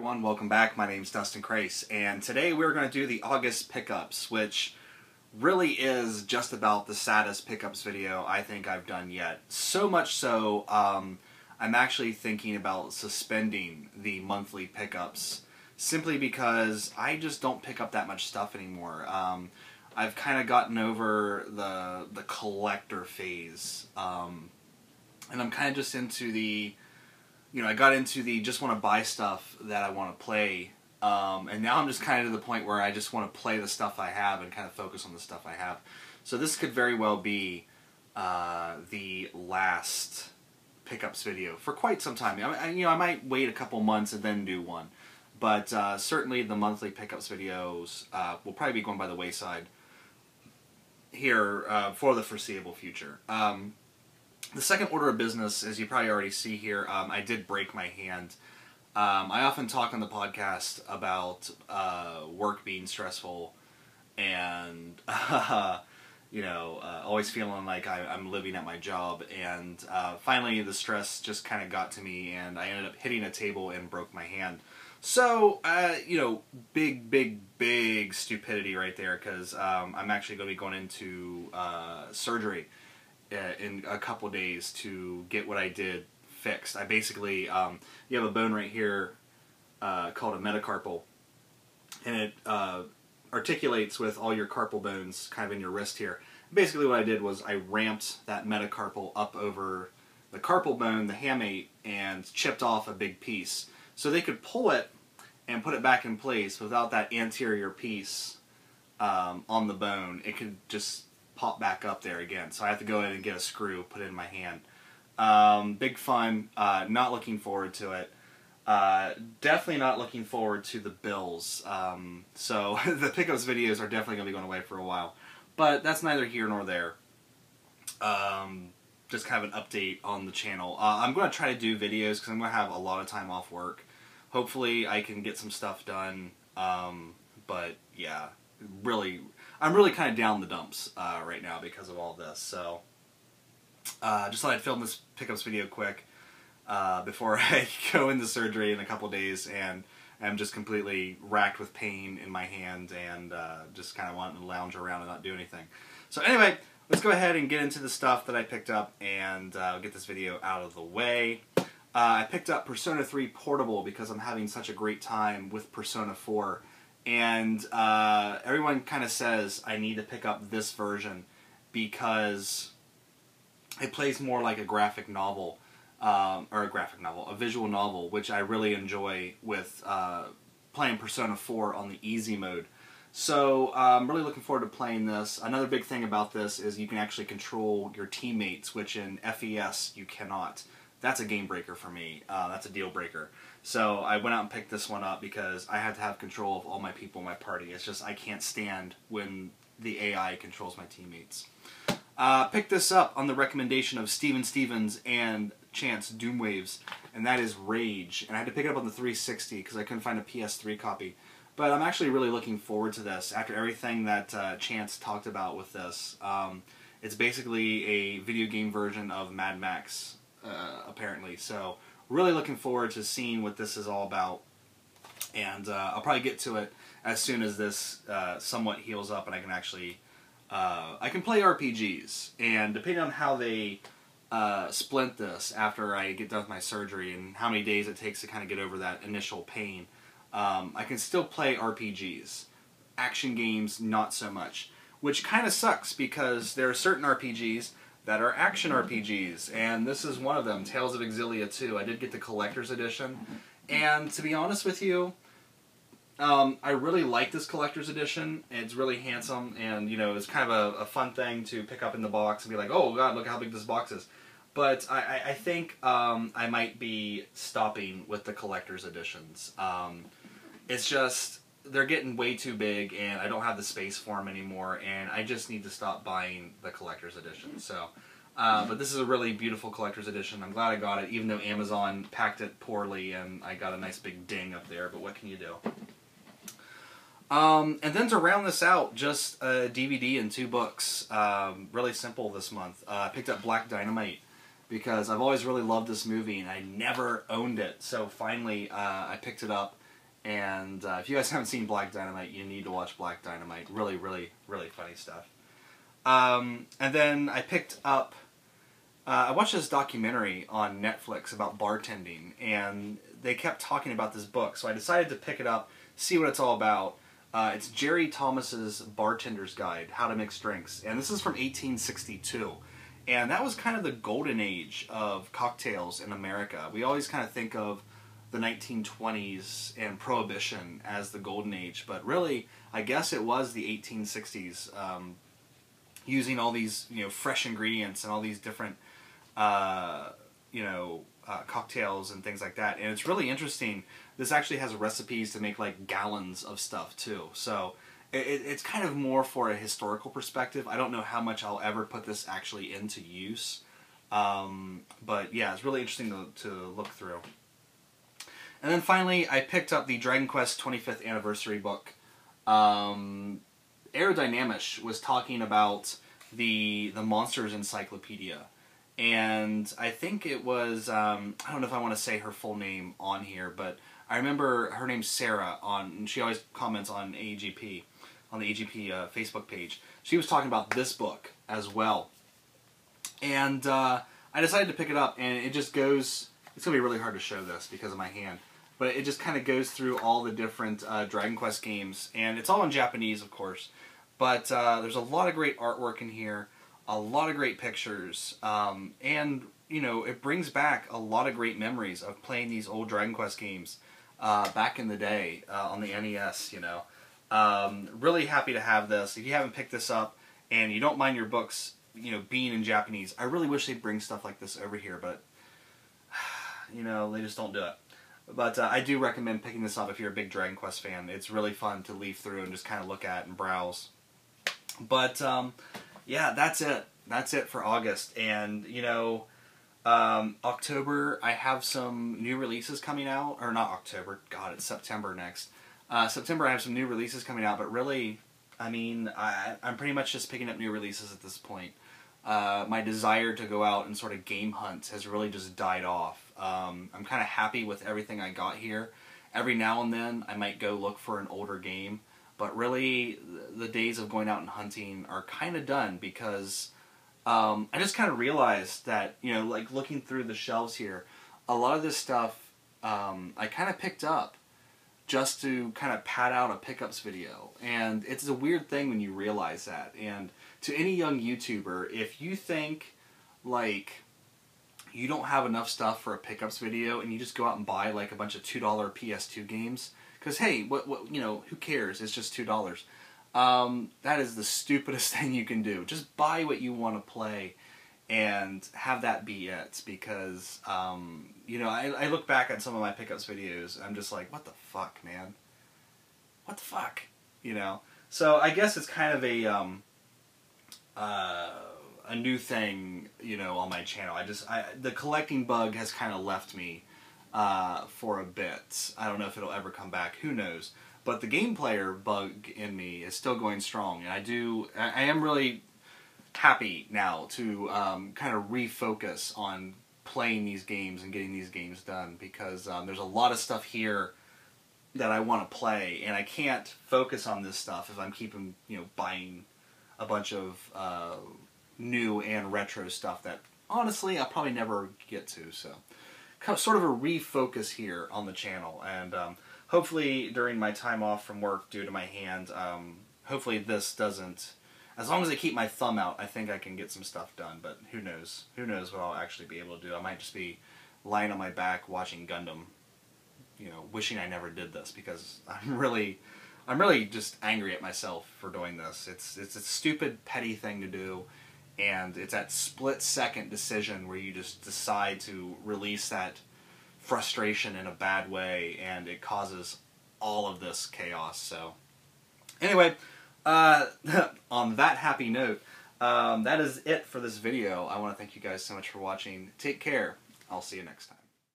everyone, welcome back. My name's Dustinkreis, and today we're going to do the August pickups, which really is just about the saddest pickups video I think I've done yet. So much so, I'm actually thinking about suspending the monthly pickups, simply because I just don't pick up that much stuff anymore. I've kind of gotten over the collector phase, and I'm kind of just into the... I got into the just want to buy stuff that I want to play, and now I'm just kind of to the point where I just want to play the stuff I have and kind of focus on the stuff I have. So this could very well be the last pickups video for quite some time. I might wait a couple months and then do one, but certainly the monthly pickups videos will probably be going by the wayside here for the foreseeable future. The second order of business, as you probably already see here, I did break my hand. I often talk on the podcast about work being stressful and, always feeling like I'm living at my job. And finally, the stress just kind of got to me, and I ended up hitting a table and broke my hand. So, big stupidity right there, because I'm actually going to be going into surgery in a couple days to get what I did fixed. I basically, you have a bone right here called a metacarpal, and it articulates with all your carpal bones kind of in your wrist here. Basically what I did was I ramped that metacarpal up over the carpal bone, the hamate, and chipped off a big piece. So they could pull it and put it back in place without that anterior piece on the bone. It could just pop back up there again. So I have to go in and get a screw, put it in my hand. Big fun. Not looking forward to it. Definitely not looking forward to the bills. So the pickups videos are definitely going to be going away for a while. But that's neither here nor there. Just kind of an update on the channel. I'm going to try to do videos because I'm going to have a lot of time off work. Hopefully I can get some stuff done. But yeah, I'm really kind of down the dumps right now because of all this. So just thought I'd film this pickups video quick before I go into surgery in a couple days, and I'm just completely racked with pain in my hand and just kind of wanting to lounge around and not do anything. So anyway, let's go ahead and get into the stuff that I picked up and get this video out of the way. I picked up Persona 3 Portable because I'm having such a great time with Persona 4. And everyone kind of says I need to pick up this version because it plays more like a graphic novel, a visual novel, which I really enjoy with playing Persona 4 on the easy mode. So I'm really looking forward to playing this. Another big thing about this is you can actually control your teammates, which in FES you cannot. That's a game breaker for me. That's a deal breaker. So I went out and picked this one up because I had to have control of all my people in my party. It's just I can't stand when the AI controls my teammates. Picked this up on the recommendation of Steven Stevens and Chance Doomwaves, and that is Rage. And I had to pick it up on the 360 because I couldn't find a PS3 copy. But I'm actually really looking forward to this after everything that Chance talked about with this. It's basically a video game version of Mad Max, apparently. So really looking forward to seeing what this is all about, and I'll probably get to it as soon as this somewhat heals up and I can actually I can play RPGs, and depending on how they splint this after I get done with my surgery and how many days it takes to kind of get over that initial pain, I can still play RPGs. Action games, not so much, which kind of sucks because there are certain RPGs that are action RPGs, and this is one of them, Tales of Exilia 2. I did get the collector's edition, and to be honest with you, I really like this collector's edition. It's really handsome, and it's kind of a fun thing to pick up in the box and be like, oh god, look how big this box is. But I think I might be stopping with the collector's editions. It's just, they're getting way too big, and I don't have the space for them anymore, and I just need to stop buying the collector's edition. So, but this is a really beautiful collector's edition. I'm glad I got it, even though Amazon packed it poorly, and I got a nice big ding up there, but what can you do? And then to round this out, just a DVD and 2 books. Really simple this month. I picked up Black Dynamite because I've always really loved this movie, and I never owned it. So finally, I picked it up And if you guys haven't seen Black Dynamite, you need to watch Black Dynamite. Really, really, really funny stuff. And then I picked up, I watched this documentary on Netflix about bartending, and they kept talking about this book, so I decided to pick it up, see what it's all about. It's Jerry Thomas's Bartender's Guide, How to Mix Drinks, and this is from 1862. And that was kind of the golden age of cocktails in America. We always kind of think of the 1920s and Prohibition as the golden age, but really, I guess it was the 1860s, using all these, fresh ingredients and all these different, cocktails and things like that. And it's really interesting. This actually has recipes to make like gallons of stuff too. So it's kind of more for a historical perspective. I don't know how much I'll ever put this actually into use. But yeah, it's really interesting to look through. And then finally, I picked up the Dragon Quest 25th Anniversary book. Aerodynamish was talking about the Monsters Encyclopedia. And I think it was, I don't know if I want to say her full name on here, but I remember her name's Sarah, and she always comments on AGP, on the AGP Facebook page. She was talking about this book as well. And I decided to pick it up, and it just goes, it's going to be really hard to show this because of my hand, but it just kind of goes through all the different Dragon Quest games, and it's all in Japanese, of course, but there's a lot of great artwork in here, a lot of great pictures, and, it brings back a lot of great memories of playing these old Dragon Quest games back in the day on the NES, Really happy to have this. If you haven't picked this up and you don't mind your books, being in Japanese, I really wish they'd bring stuff like this over here, but, they just don't do it. But I do recommend picking this up if you're a big Dragon Quest fan. It's really fun to leaf through and just kind of look at and browse. But, yeah, that's it. That's it for August. And, October, I have some new releases coming out. Or not October. God, it's September next. September, I have some new releases coming out. But really, I'm pretty much just picking up new releases at this point. My desire to go out and sort of game hunt has really just died off. I'm kind of happy with everything I got here. Every now and then, I might go look for an older game. But really, the days of going out and hunting are kind of done because I just kind of realized that, like looking through the shelves here, a lot of this stuff I kind of picked up just to kind of pad out a pickups video. And it's a weird thing when you realize that. And to any young YouTuber, if you think like you don't have enough stuff for a pickups video and you just go out and buy like a bunch of $2 PS2 games, because hey, who cares? It's just $2. That is the stupidest thing you can do. Just buy what you want to play and have that be it. Because, I look back at some of my pickups videos and I'm just like, what the fuck, man? What the fuck? So I guess it's kind of a new thing, on my channel. The collecting bug has kind of left me for a bit. I don't know if it'll ever come back. Who knows? But the game player bug in me is still going strong, and I am really happy now to kind of refocus on playing these games and getting these games done, because there's a lot of stuff here that I want to play, and I can't focus on this stuff if I'm keeping buying a bunch of new and retro stuff that honestly I'll probably never get to. So kind of sort of a refocus here on the channel, and hopefully during my time off from work due to my hand, hopefully this doesn't, as long as I keep my thumb out, I think I can get some stuff done. But who knows what I'll actually be able to do. I might just be lying on my back watching Gundam, wishing I never did this, because I'm really just angry at myself for doing this. It's a stupid, petty thing to do, and it's that split-second decision where you just decide to release that frustration in a bad way, and it causes all of this chaos. So, anyway, on that happy note, that is it for this video. I want to thank you guys so much for watching. Take care. I'll see you next time.